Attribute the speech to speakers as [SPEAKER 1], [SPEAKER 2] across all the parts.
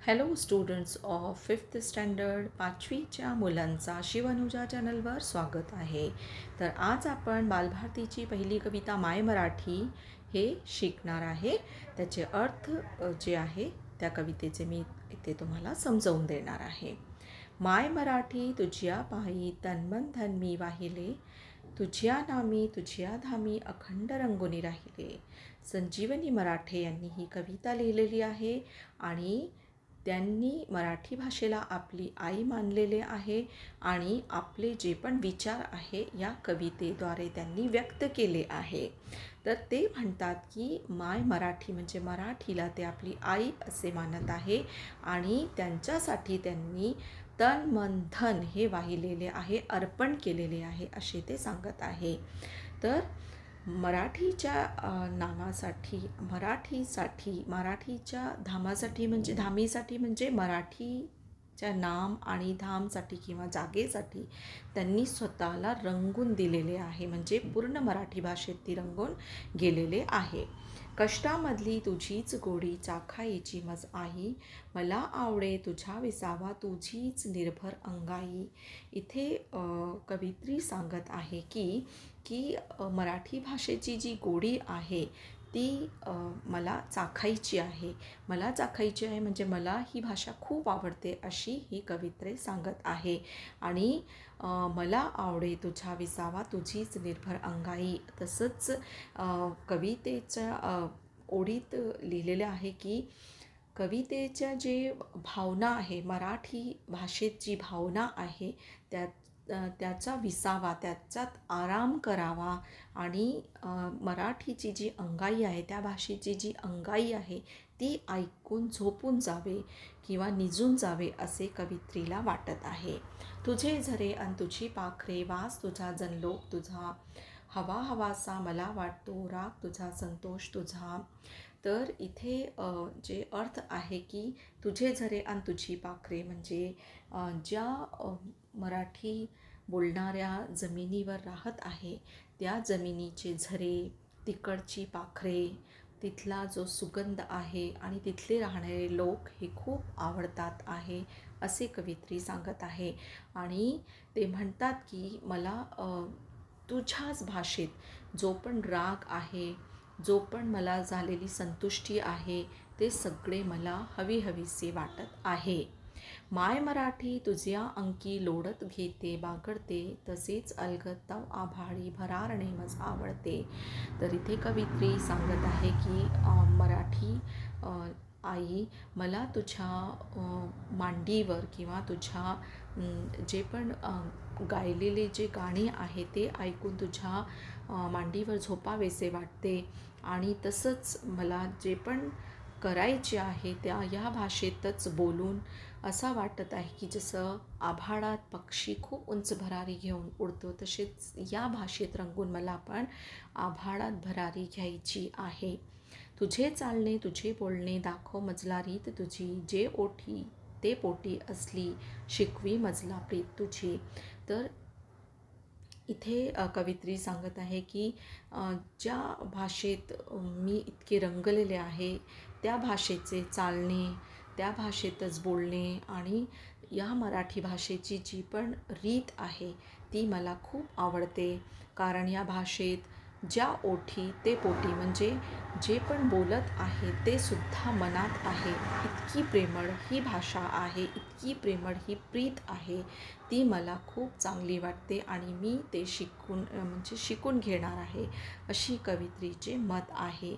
[SPEAKER 1] Hello students of fifth standard पाचवीच्या मुलांचा शिवनुजा चॅनलवर स्वागत आहे. तर आज आपण बालभारतीची पहिली कविता माय मराठी हे शिकणार आहे. त्याचे अर्थ जे आहे त्या कवितेचे मी इथे तुम्हाला समजावून देणार आहे. माय मराठी तुझ्या पायी तन्मन धन मी वाहिले, तुझ्या नामी तुझ्या धामी अखंड रंगुनी राहिले. संजीवनी मराठे यांनी ही कविता लिहिलेली आहे आणि त्यांनी मराठी भाषेला आपली आई मानलेले आहे आणि आपले जे पण विचार आहे या कवितेद्वारे त्यांनी व्यक्त केले आहे. तर ते म्हणतात की माय मराठी म्हणजे मराठीला ते आपली आई असे मानत आहे आणि त्यांच्यासाठी त्यांनी तन मन धन हे वाहिलेले आहे, अर्पण केलेले आहे असे ते सांगत आहे. तर मराठीच्या मराठीच्या धामीसाठी म्हणजे मराठीच्या नाम आणि धामसाठी किंवा जागेसाठी त्यांनी स्वतःला रंगून दिलेले आहे, म्हणजे पूर्ण मराठी भाषेत ती रंगून गेलेले आहे. कष्टामधली तुझीच गोडी चाखायची मज आई, मला आवडे तुझ्या विसावा तुझीच निर्भर अंगाई. इथे कवित्री सांगत आहे की मराठी भाषेची जी गोडी आहे ती मला चाखायची आहे म्हणजे मला ही भाषा खूप आवडते अशी ही कवित्री सांगत आहे. आणि मला आवडे तुझ्या विसावा तुझीच निर्भर अंगाई. तसंच कवितेच्या ओळीत लिहिलेलं आहे की कवितेच्या जे भावना आहे, मराठी भाषेत जी भावना आहे त्याचा विसावा, त्याच्यात आराम करावा आणि मराठीची जी अंगाई आहे, त्या भाषेची जी अंगाई आहे ती ऐकून झोपून जावे किंवा निजून जावे असे कवित्रीला वाटत आहे. तुझे झरे अन तुझी पाखरे, वास तुझा जनलोक तुझा, हवा हवासा मला वाटतो राग तुझा संतोष तुझा. तर इथे जे अर्थ आहे की तुझे झरे अन तुझी पाखरे म्हणजे ज्या मराठी बोलणाऱ्या जमिनीवर राहत आहे त्या जमिनीचे झरे, तिकडची पाखरे, तिथला जो सुगंध आहे आणि तिथले राहणारे लोक हे खूप आवडतात आहे असे कवित्री सांगत आहे. आणि ते म्हणतात की मला तुझ्याच भाषेत जो पण राग आहे, जो पण मला झालेली संतुष्टी आहे ते सगळे मला हवीहवीसे वाटत आहे. माय मराठी तुझ्या अंकी लोडत घेते बागडते, तसेच अलगद तव आभाळी भरारणे मज आवडते. तर इथे कवित्री सांगत आहे की मराठी आई, मला तुझ्या मांडीवर किंवा तुझ्या जे पण गायलेले जे गाणी आहे ते ऐकून तुझ्या मांडीवर झोपावेसे वाटते. आणि तसंच मला जे पण करायचे आहे त्या या भाषेतच बोलून असं वाटत आहे की जसं आभाळात पक्षी खूप उंच भरारी घेऊन उडतो तसेच या भाषेत रंगून मला पण आभाळात भरारी घ्यायची आहे. तुझे चालणे तुझे बोलणे दाखव मजला रीत तुझी, जे ओठी ते पोटी असली शिकवी मजला प्रीत तुझी. तर इथे कवित्री सांगत आहे की ज्या भाषेत मी इतके रंगलेले आहे त्या भाषेचे चालणे, त्या भाषेतच बोलणे आणि या मराठी भाषेची जी पण रीत आहे ती मला खूप आवडते. कारण या भाषेत ज्या ओठी ते पोटी म्हणजे जे पण बोलत आहे ते सुद्धा मनात आहे. इतकी प्रेमळ ही भाषा आहे, इतकी प्रेमळ ही प्रीत आहे, ती मला खूप चांगली वाटते आणि मी ते शिकून घेणार आहे अशी कवित्रीचे मत आहे.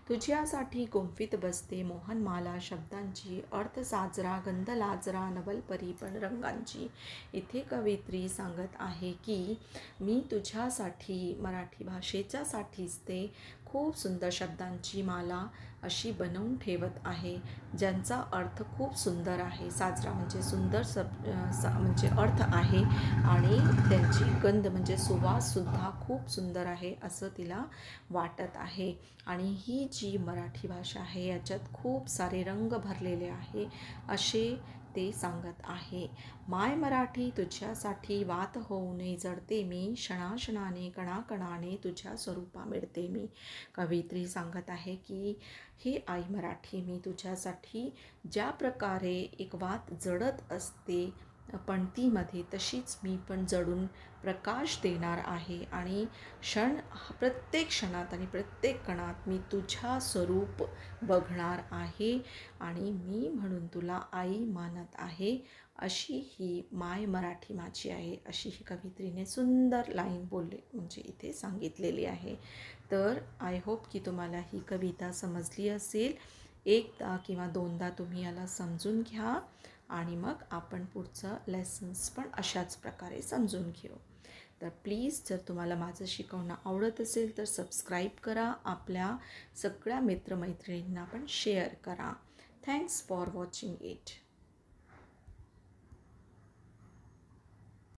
[SPEAKER 1] तुझ्यासाठी गुंफीत बसते मोहनमाला शब्दांची, अर्थ साजरा गंध लाजरा नवलपरी पण रंगांची. इथे कवित्री सांगत आहे की मी तुझ्यासाठी मराठी भाषेच्यासाठीच ते खूप सुंदर शब्दांची माला अशी बनवून ठेवत आहे ज्यांचा अर्थ खूप सुंदर आहे. साजरा म्हणजे सुंदर म्हणजे अर्थ आहे आणि त्यांची गंध म्हणजे सुवाससुद्धा खूप सुंदर आहे असं तिला वाटत आहे. आणि ही जी मराठी भाषा आहे याच्यात खूप सारे रंग भरलेले आहे असे ते सांगत आहे. माय मराठी तुझ्यासाठी वात होऊने जडते मी, क्षणाक्षणाने कणाकणाने तुझ्या स्वरूपा मिळते मी. कवयित्री सांगत आहे की हे आई मराठी, मी तुझ्यासाठी ज्या प्रकारे एक वात जडत असते पणतीमध्ये, तशीच मी पण जडून प्रकाश देणार आहे आणि प्रत्येक क्षणात आणि प्रत्येक कणात मी तुझ्या स्वरूप बघणार आहे आणि मी म्हणून तुला आई मानत आहे. अशी ही माय मराठी माझी आहे, अशी ही कवयित्रीने सुंदर लाईन म्हणजे इथे सांगितलेली आहे. तर आय होप की तुम्हाला ही कविता समजली असेल. एकदा किंवा दोनदा तुम्ही याला समजून घ्या आणि मग आपण पुढचं लेसन्स पण अशाच प्रकारे समजून घेऊ. तर प्लीज जर तुम्हाला माझं शिकवणं आवडत असेल तर सबस्क्राईब करा, आपल्या सगळ्या मित्रमैत्रिणींना पण शेअर करा. Thanks for watching it.